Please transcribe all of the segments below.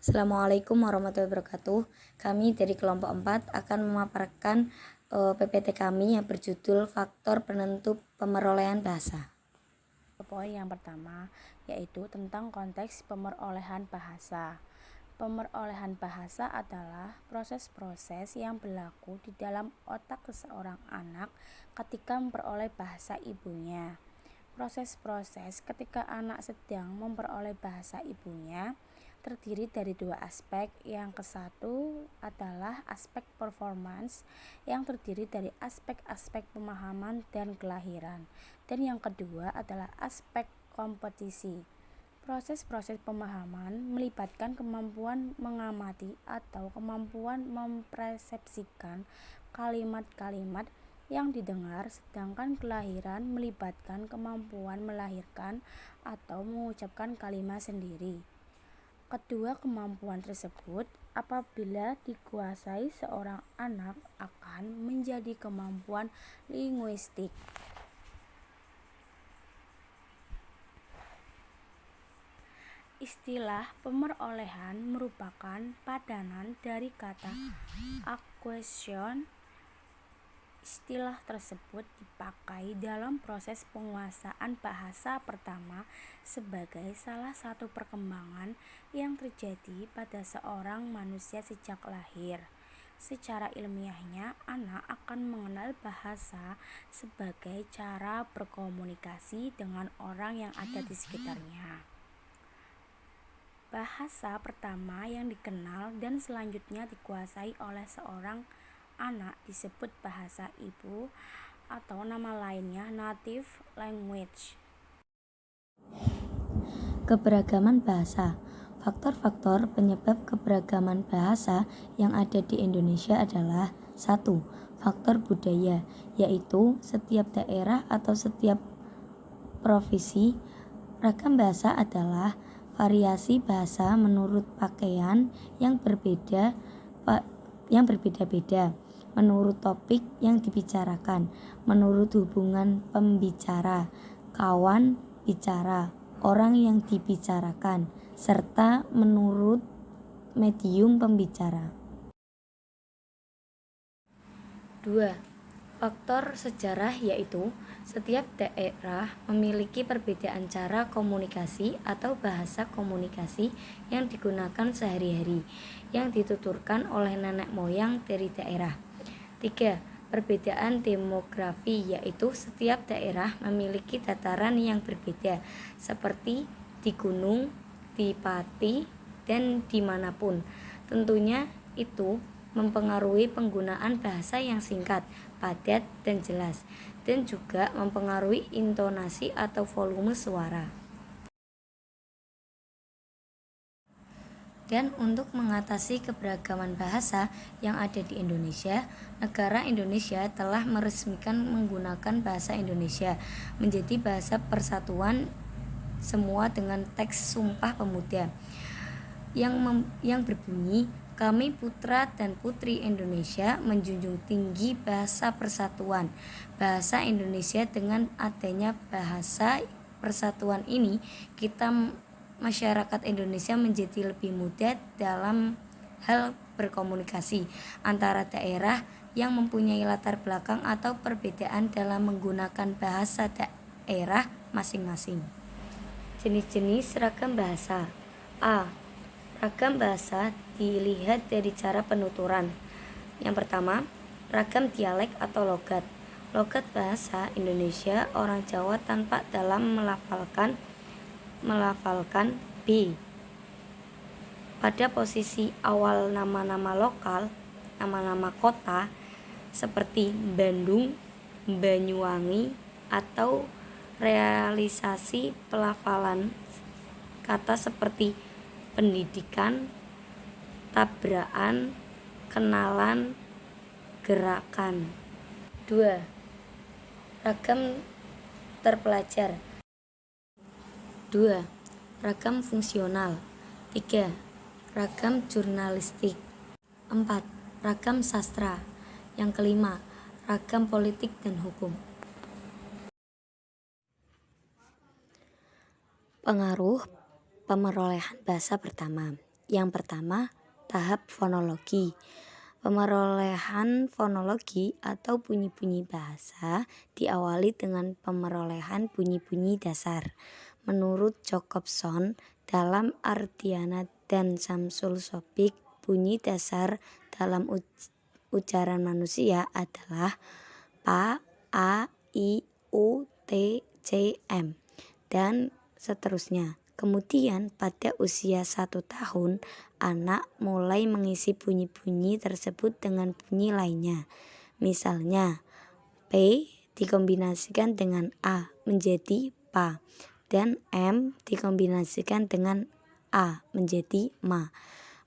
Assalamualaikum warahmatullahi wabarakatuh. Kami dari kelompok 4 akan memaparkan PPT kami yang berjudul Faktor Penentu Pemerolehan Bahasa. Poin yang pertama yaitu tentang konteks pemerolehan bahasa. Pemerolehan bahasa adalah proses-proses yang berlaku di dalam otak seseorang anak ketika memperoleh bahasa ibunya. Proses-proses ketika anak sedang memperoleh bahasa ibunya terdiri dari dua aspek. Yang satu adalah aspek performance yang terdiri dari aspek-aspek pemahaman dan kelahiran. Dan yang kedua adalah aspek kompetisi. Proses-proses pemahaman melibatkan kemampuan mengamati atau kemampuan mempersepsikan kalimat-kalimat yang didengar, sedangkan kelahiran melibatkan kemampuan melahirkan atau mengucapkan kalimat sendiri. Kedua kemampuan tersebut apabila dikuasai seorang anak akan menjadi kemampuan linguistik. Istilah pemerolehan merupakan padanan dari kata acquisition. Istilah tersebut dipakai dalam proses penguasaan bahasa pertama sebagai salah satu perkembangan yang terjadi pada seorang manusia sejak lahir. Secara ilmiahnya, anak akan mengenal bahasa sebagai cara berkomunikasi dengan orang yang ada di sekitarnya. Bahasa pertama yang dikenal dan selanjutnya dikuasai oleh seorang anak disebut bahasa ibu atau nama lainnya native language. Keberagaman bahasa. Faktor-faktor penyebab keberagaman bahasa yang ada di Indonesia adalah 1. Faktor budaya, yaitu setiap daerah atau setiap provinsi ragam bahasa adalah variasi bahasa menurut pakaian yang berbeda-beda, menurut topik yang dibicarakan, menurut hubungan pembicara, kawan bicara, orang yang dibicarakan, serta menurut medium pembicara. 2. Faktor sejarah, yaitu setiap daerah memiliki perbedaan cara komunikasi atau bahasa komunikasi yang digunakan sehari-hari yang dituturkan oleh nenek moyang dari daerah. 3. Perbedaan demografi, yaitu setiap daerah memiliki dataran yang berbeda seperti di gunung, di pati, dan dimanapun. Tentunya itu mempengaruhi penggunaan bahasa yang singkat, padat, dan jelas, dan juga mempengaruhi intonasi atau volume suara. Dan untuk mengatasi keberagaman bahasa yang ada di Indonesia, negara Indonesia telah meresmikan menggunakan bahasa Indonesia menjadi bahasa persatuan semua dengan teks Sumpah Pemuda yang berbunyi, "Kami putra dan putri Indonesia menjunjung tinggi bahasa persatuan." Bahasa Indonesia, dengan adanya bahasa persatuan ini, kita masyarakat Indonesia menjadi lebih mudah dalam hal berkomunikasi antara daerah yang mempunyai latar belakang atau perbedaan dalam menggunakan bahasa daerah masing-masing. Jenis-jenis ragam bahasa. A. Ragam bahasa dilihat dari cara penuturan. Yang pertama, ragam dialek atau logat. Logat bahasa Indonesia orang Jawa tanpa dalam melafalkan B pada posisi awal nama-nama lokal, nama-nama kota seperti Bandung, Banyuwangi, atau realisasi pelafalan kata seperti pendidikan, tabrakan, kenalan, gerakan. 2. Ragam terpelajar. 2. Ragam fungsional. 3. Ragam jurnalistik. 4. Ragam sastra. Yang kelima, ragam politik dan hukum. Pengaruh pemerolehan bahasa pertama. Yang pertama, tahap fonologi. Pemerolehan fonologi atau bunyi-bunyi bahasa diawali dengan pemerolehan bunyi-bunyi dasar. Menurut Jacobson, dalam Ardiana dan Samsul Sobik, bunyi dasar dalam ujaran manusia adalah pa, a, i, u, t, c, m, dan seterusnya. Kemudian pada usia 1 tahun, anak mulai mengisi bunyi-bunyi tersebut dengan bunyi lainnya. Misalnya, P dikombinasikan dengan A menjadi pa, dan M dikombinasikan dengan A menjadi ma.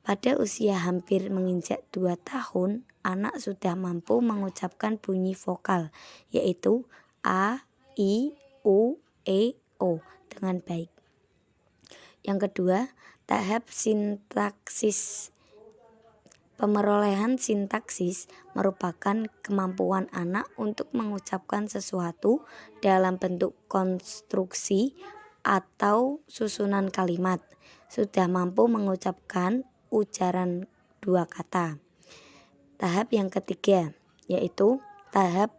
Pada usia hampir menginjak 2 tahun, anak sudah mampu mengucapkan bunyi vokal, yaitu A, I, U, E, O dengan baik. Yang kedua, tahap sintaksis. Pemerolehan sintaksis merupakan kemampuan anak untuk mengucapkan sesuatu dalam bentuk konstruksi atau susunan kalimat. Sudah mampu mengucapkan ujaran 2 kata. Tahap yang ketiga yaitu tahap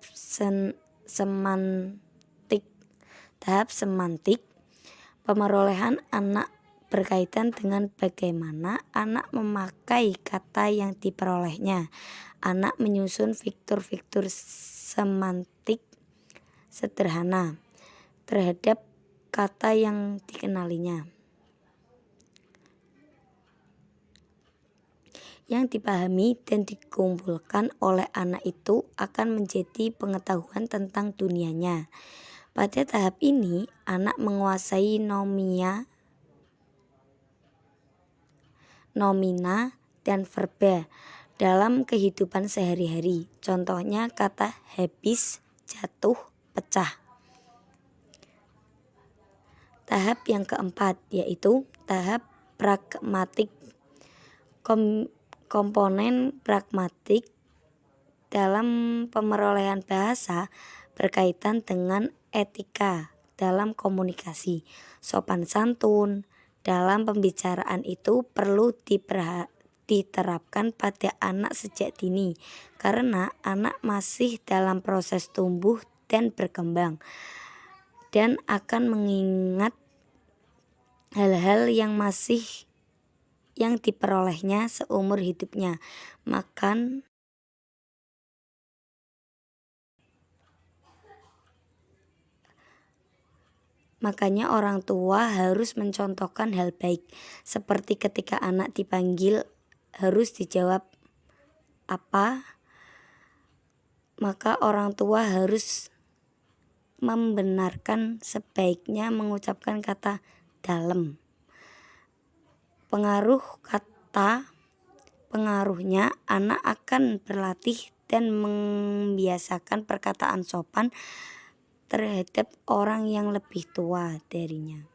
semantik. Tahap semantik. Pemerolehan anak berkaitan dengan bagaimana anak memakai kata yang diperolehnya. Anak menyusun fiktur-fiktur semantik sederhana terhadap kata yang dikenalinya. Yang dipahami dan dikumpulkan oleh anak itu akan menjadi pengetahuan tentang dunianya. Pada tahap ini, anak menguasai nomina, dan verba dalam kehidupan sehari-hari. Contohnya kata habis, jatuh, pecah. Tahap yang keempat yaitu tahap pragmatik. Komponen pragmatik dalam pemerolehan bahasa berkaitan dengan etika dalam komunikasi. Sopan santun dalam pembicaraan itu perlu diterapkan pada anak sejak dini, karena anak masih dalam proses tumbuh dan berkembang dan akan mengingat hal-hal yang diperolehnya seumur hidupnya. Makanya orang tua harus mencontohkan hal baik, seperti ketika anak dipanggil harus dijawab apa, maka orang tua harus membenarkan sebaiknya mengucapkan kata dalam. Pengaruhnya anak akan berlatih dan membiasakan perkataan sopan terhadap orang yang lebih tua darinya.